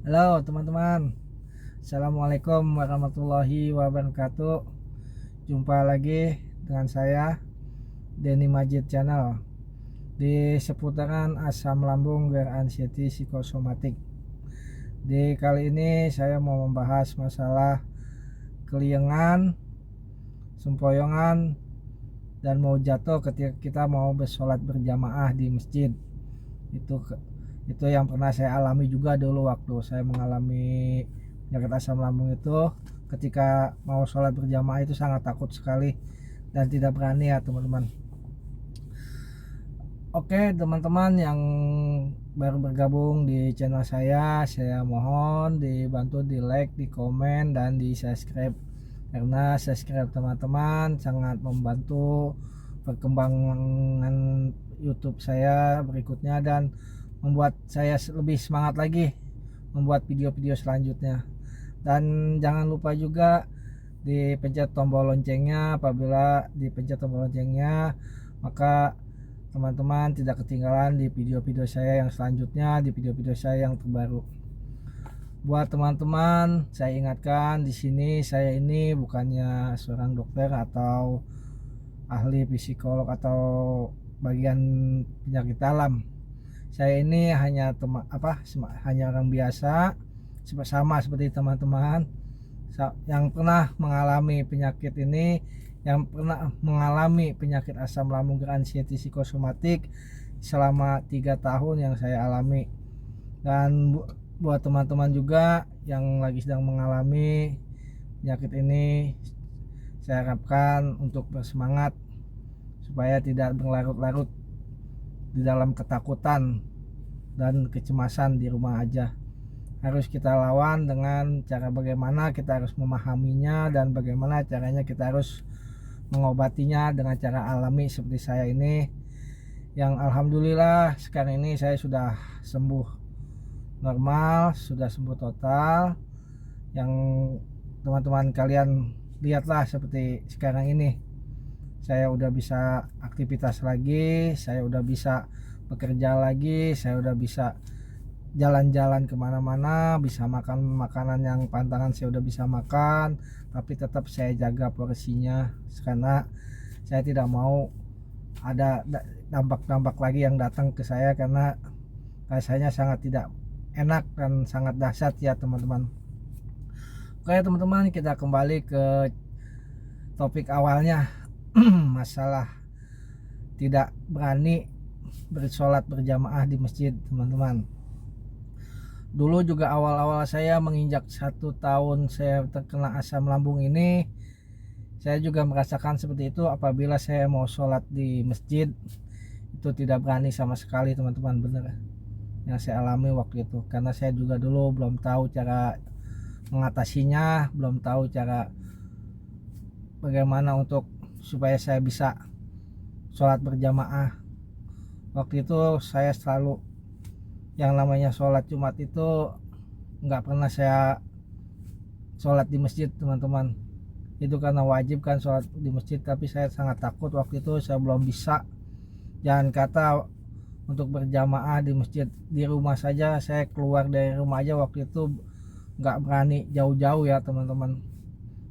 Halo teman-teman, Assalamualaikum warahmatullahi wabarakatuh. Jumpa lagi dengan saya Denny Majid Channel di seputaran asam lambung dan anxiety psikosomatik. Di kali ini saya mau membahas masalah keliengan, sempoyongan, dan mau jatuh ketika kita mau bersolat berjamaah di masjid. Itu itu yang pernah saya alami juga dulu waktu saya mengalami penyakit asam lambung itu. Ketika mau sholat berjamaah itu sangat takut sekali dan tidak berani ya teman-teman. Oke teman-teman yang baru bergabung di channel saya mohon dibantu di like, di komen, dan di subscribe, karena subscribe teman-teman sangat membantu perkembangan YouTube saya berikutnya dan membuat saya lebih semangat lagi membuat video-video selanjutnya. Dan jangan lupa juga dipencet tombol loncengnya. Apabila dipencet tombol loncengnya, maka teman-teman tidak ketinggalan di video-video saya yang selanjutnya, di video-video saya yang terbaru. Buat teman-teman, saya ingatkan di sini saya ini bukannya seorang dokter atau ahli psikolog atau bagian penyakit dalam. Saya ini hanya hanya orang biasa sama seperti teman-teman yang pernah mengalami penyakit ini, yang pernah mengalami penyakit asam lambung dan anxiety psikosomatik selama 3 tahun yang saya alami. Dan buat teman-teman juga yang lagi sedang mengalami penyakit ini, saya harapkan untuk bersemangat supaya tidak berlarut-larut di dalam ketakutan dan kecemasan di rumah aja. Harus kita lawan dengan cara bagaimana kita harus memahaminya dan bagaimana caranya kita harus mengobatinya dengan cara alami seperti saya ini, yang alhamdulillah sekarang ini saya sudah sembuh normal, sudah sembuh total. Yang teman-teman kalian lihatlah seperti sekarang ini, saya udah bisa aktivitas lagi, saya udah bisa bekerja lagi, saya udah bisa jalan-jalan kemana-mana, bisa makan makanan yang pantangan saya udah bisa makan. Tapi tetap saya jaga porsinya karena saya tidak mau ada dampak-dampak lagi yang datang ke saya, karena rasanya sangat tidak enak dan sangat dahsyat ya teman-teman. Oke teman-teman, kita kembali ke topik awalnya. Masalah tidak berani bersolat berjamaah di masjid teman-teman. Dulu juga awal-awal saya menginjak 1 tahun saya terkena asam lambung ini, saya juga merasakan seperti itu. Apabila saya mau sholat di masjid itu tidak berani sama sekali teman-teman, bener yang saya alami waktu itu. Karena saya juga dulu belum tahu cara mengatasinya, belum tahu cara bagaimana untuk supaya saya bisa sholat berjamaah. Waktu itu saya selalu yang namanya sholat Jumat itu nggak pernah saya sholat di masjid teman-teman. Itu karena wajib kan sholat di masjid, tapi saya sangat takut waktu itu. Saya belum bisa, jangan kata untuk berjamaah di masjid, di rumah saja saya keluar dari rumah aja waktu itu nggak berani jauh-jauh ya teman-teman.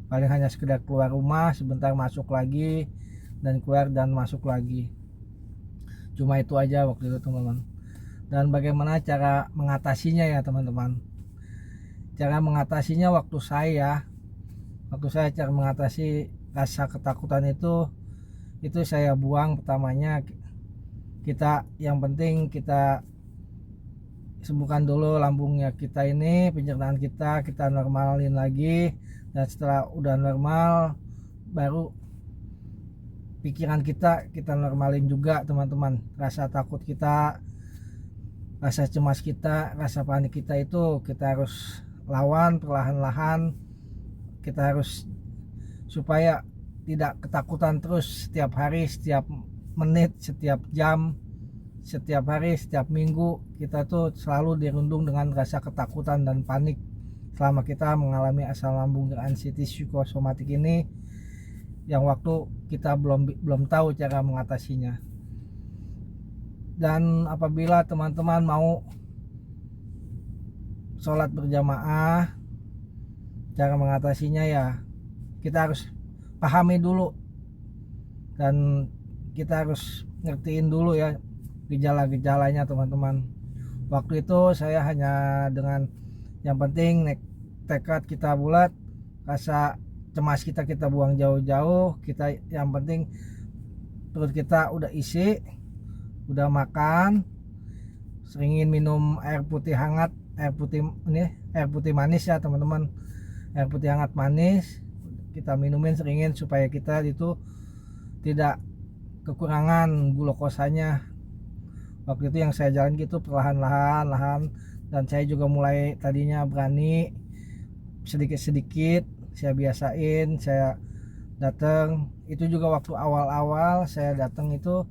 Paling hanya sekedar keluar rumah sebentar, masuk lagi, dan keluar dan masuk lagi. Cuma itu aja waktu itu teman-teman. Dan bagaimana cara mengatasinya ya teman-teman. Cara mengatasinya waktu saya cara mengatasi rasa ketakutan itu saya buang. Pertamanya kita, yang penting kita sembuhkan dulu lambungnya kita ini, pencernaan kita normalin lagi. Dan setelah udah normal, baru pikiran kita normalin juga teman-teman. Rasa takut kita, rasa cemas kita, rasa panik kita itu kita harus lawan perlahan-lahan. Kita harus supaya tidak ketakutan terus setiap hari, setiap menit, setiap jam, setiap hari, setiap minggu. Kita tuh selalu dirundung dengan rasa ketakutan dan panik selama kita mengalami asam lambung dan anxiety psikosomatik ini, yang waktu kita belum tahu cara mengatasinya. Dan apabila teman-teman mau sholat berjamaah, cara mengatasinya ya kita harus pahami dulu, dan kita harus ngertiin dulu ya gejala-gejalanya teman-teman. Waktu itu saya hanya dengan yang penting tekad kita bulat, rasa cemas kita buang jauh-jauh. Kita yang penting perut kita udah isi, udah makan, seringin minum air putih hangat, air putih manis ya teman-teman, air putih hangat manis kita minumin seringin supaya kita itu tidak kekurangan glukosanya. Waktu itu yang saya jalan gitu perlahan-lahan, dan saya juga mulai tadinya berani sedikit-sedikit saya biasain. Saya datang itu juga waktu awal-awal saya datang itu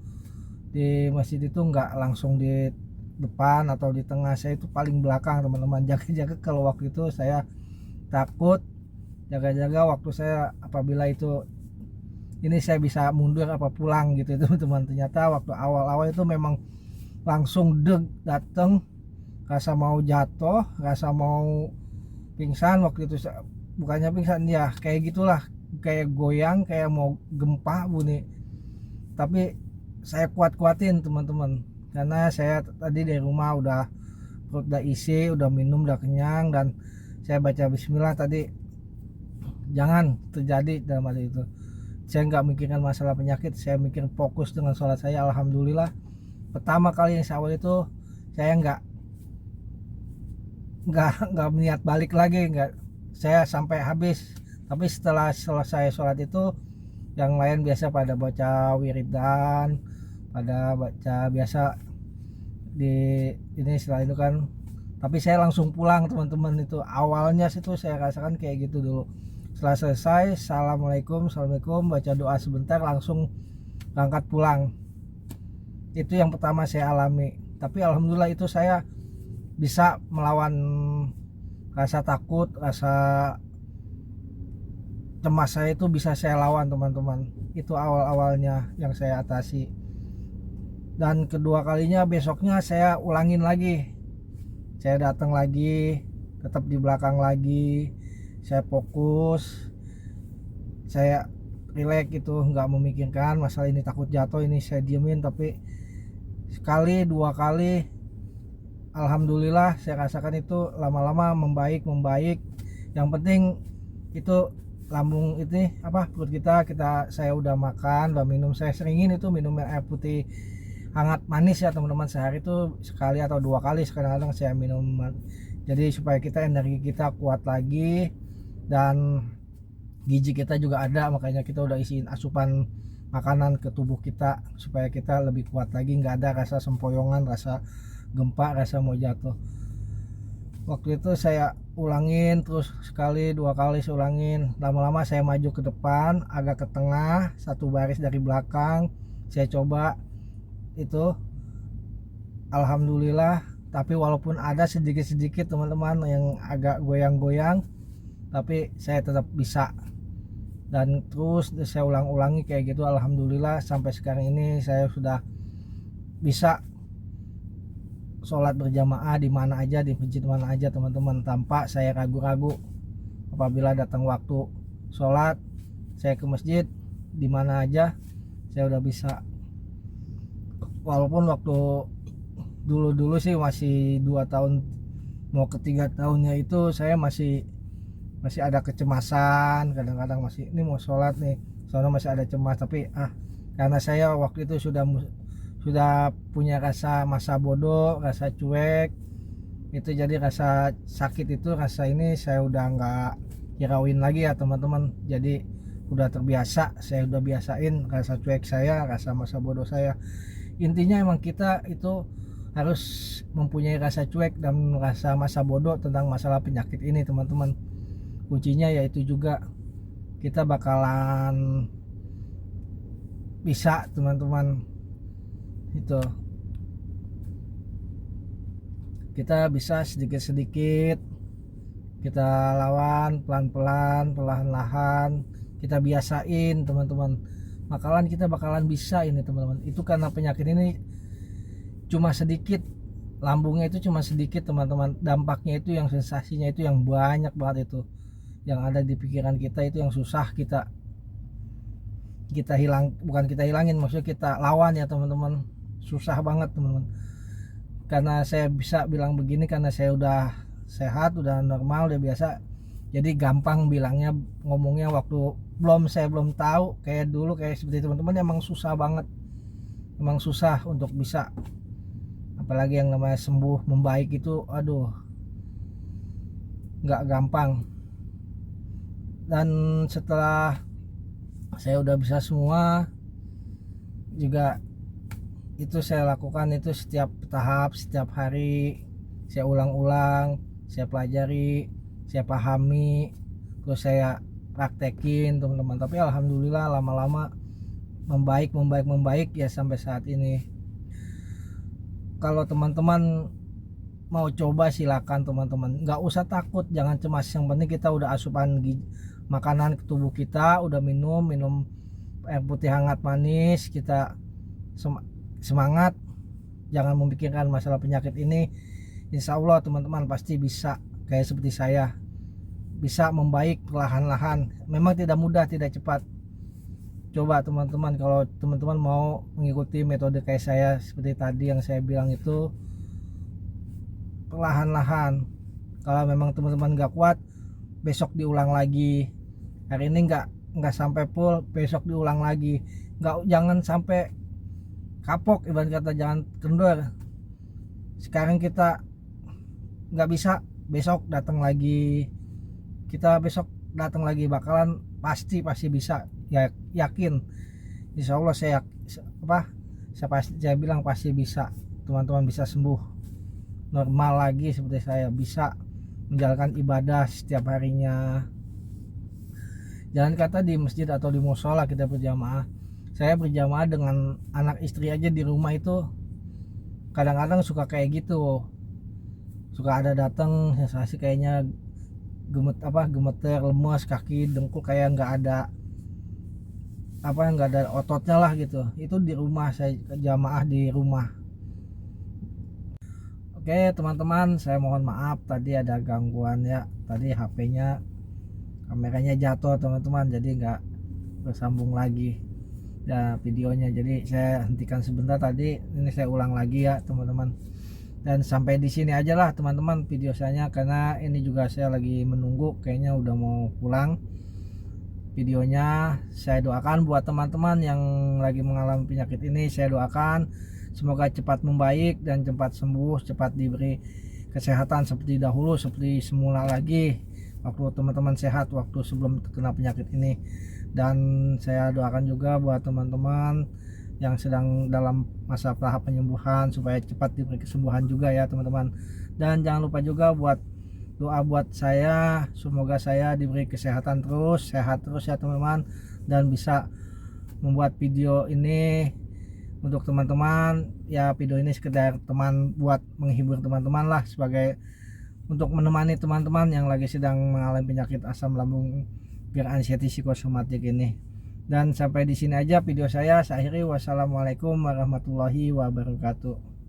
di masjid itu nggak langsung di depan atau di tengah, saya itu paling belakang teman-teman, jaga-jaga kalau waktu itu saya takut, jaga-jaga waktu saya apabila itu ini saya bisa mundur apa pulang gitu teman-teman. Ternyata waktu awal-awal itu memang langsung dateng, rasa mau jatuh, rasa mau pingsan. Waktu itu bukannya pingsan ya, kayak gitulah, kayak goyang, kayak mau gempa bunyi. Tapi saya kuat-kuatin teman-teman, karena saya tadi dari rumah perut udah isi, udah minum, udah kenyang, dan saya baca bismillah tadi. Jangan terjadi dalam hal itu. Saya nggak mikirkan masalah penyakit, saya mikir fokus dengan sholat saya. Alhamdulillah pertama kali yang awal itu saya nggak niat balik lagi, nggak, saya sampai habis. Tapi setelah selesai sholat itu yang lain biasa pada baca wiridan, pada baca biasa di ini setelah itu kan. Tapi saya langsung pulang teman-teman. Itu awalnya situ saya rasakan kayak gitu dulu. Setelah selesai assalamualaikum baca doa sebentar langsung berangkat pulang. Itu yang pertama saya alami. Tapi alhamdulillah itu saya bisa melawan rasa takut, rasa cemas saya itu bisa saya lawan teman-teman. Itu awal-awalnya yang saya atasi. Dan kedua kalinya besoknya saya ulangin lagi, saya datang lagi, tetap di belakang lagi, saya fokus, saya relax gitu, nggak memikirkan masalah ini, takut jatuh ini saya diemin. Tapi sekali dua kali alhamdulillah saya rasakan itu lama-lama membaik. Yang penting itu lambung itu perut kita saya udah makan, udah minum. Saya seringin itu minum air putih hangat manis ya teman-teman, sehari itu sekali atau dua kali kadang-kadang saya minum. Jadi supaya kita energi kita kuat lagi, dan gizi kita juga ada, makanya kita udah isiin asupan makanan ke tubuh kita supaya kita lebih kuat lagi, nggak ada rasa sempoyongan, rasa gempa, rasa mau jatuh. Waktu itu saya ulangin terus sekali dua kali saya ulangin, lama-lama saya maju ke depan, agak ke tengah, satu baris dari belakang saya coba itu. Alhamdulillah, tapi walaupun ada sedikit-sedikit teman-teman yang agak goyang-goyang, tapi saya tetap bisa. Dan terus saya ulang-ulangi kayak gitu. Alhamdulillah sampai sekarang ini saya sudah bisa sholat berjamaah di mana aja, di masjid mana aja teman-teman, tanpa saya ragu-ragu. Apabila datang waktu sholat, saya ke masjid di mana aja saya udah bisa. Walaupun waktu dulu sih masih 2 tahun mau ke 3 tahunnya itu saya masih ada kecemasan, kadang-kadang masih ini mau sholat nih soalnya masih ada cemas. Tapi karena saya waktu itu sudah punya rasa masa bodoh, rasa cuek itu, jadi rasa sakit itu, rasa ini saya udah nggak hirauin lagi ya teman-teman. Jadi udah terbiasa, saya udah biasain rasa cuek saya, rasa masa bodoh saya. Intinya emang kita itu harus mempunyai rasa cuek dan rasa masa bodoh tentang masalah penyakit ini teman-teman. Kuncinya yaitu juga kita bakalan bisa teman-teman, itu kita bisa sedikit-sedikit kita lawan, pelan-pelan, perlahan-lahan kita biasain teman-teman. Kita bakalan bisa ini teman-teman. Itu karena penyakit ini cuma sedikit lambungnya itu cuma sedikit teman-teman, dampaknya itu yang sensasinya itu yang banyak banget itu, yang ada di pikiran kita itu yang susah kita hilang, bukan kita hilangin, maksudnya kita lawan ya teman-teman. Susah banget teman-teman. Karena saya bisa bilang begini karena saya udah sehat, udah normal, udah biasa, jadi gampang bilangnya, ngomongnya. Waktu saya belum tahu kayak dulu, kayak seperti teman-teman, emang susah banget, emang susah untuk bisa, apalagi yang namanya sembuh membaik itu, aduh, nggak gampang. Dan setelah saya udah bisa semua juga, itu saya lakukan itu setiap tahap, setiap hari saya ulang-ulang, saya pelajari, saya pahami, terus saya praktekin teman-teman. Tapi alhamdulillah lama-lama membaik ya sampai saat ini. Kalau teman-teman mau coba silakan teman-teman, nggak usah takut, jangan cemas. Yang penting kita udah asupan makanan ke tubuh kita, udah minum air putih hangat manis, kita semangat, jangan memikirkan masalah penyakit ini. Insya Allah teman-teman pasti bisa kayak seperti saya, bisa membaik perlahan-lahan. Memang tidak mudah, tidak cepat. Coba teman-teman, kalau teman-teman mau mengikuti metode kayak saya seperti tadi yang saya bilang itu, perlahan-lahan. Kalau memang teman-teman nggak kuat, besok diulang lagi. Hari ini nggak sampai full, besok diulang lagi. Jangan sampai kapok, ibarat kata, jangan kendor. Sekarang kita nggak bisa, besok datang lagi. Kita besok datang lagi, bakalan pasti bisa, ya, yakin. Insya Allah saya bilang pasti bisa. Teman-teman bisa sembuh normal lagi seperti saya, bisa menjalankan ibadah setiap harinya. Jangan kata di masjid atau di musola kita berjamaah. Saya berjamaah dengan anak istri aja di rumah itu kadang-kadang suka kayak gitu, suka ada datang sensasi kayaknya gemeter, lemes, kaki dengkul, kayak nggak ada ototnya lah gitu. Itu di rumah, saya jamaah di rumah. Oke teman-teman, saya mohon maaf tadi ada gangguan ya. Tadi HP-nya, kameranya jatuh teman-teman, jadi nggak bersambung lagi ya videonya. Jadi saya hentikan sebentar tadi, ini saya ulang lagi ya teman-teman. Dan sampai di sini aja lah teman-teman video saya, karena ini juga saya lagi menunggu, kayaknya udah mau pulang videonya. Saya doakan buat teman-teman yang lagi mengalami penyakit ini, saya doakan semoga cepat membaik dan cepat sembuh, cepat diberi kesehatan seperti dahulu, seperti semula lagi waktu teman-teman sehat, waktu sebelum terkena penyakit ini. Dan saya doakan juga buat teman-teman yang sedang dalam masa tahap penyembuhan, supaya cepat diberi kesembuhan juga ya teman-teman. Dan jangan lupa juga buat doa buat saya, semoga saya diberi kesehatan terus, sehat terus ya teman-teman, dan bisa membuat video ini untuk teman-teman ya. Video ini sekedar buat menghibur teman-teman lah, sebagai untuk menemani teman-teman yang lagi sedang mengalami penyakit asam lambung anxiety psikosomatik ini. Dan sampai di sini aja video saya akhiri. Wassalamualaikum warahmatullahi wabarakatuh.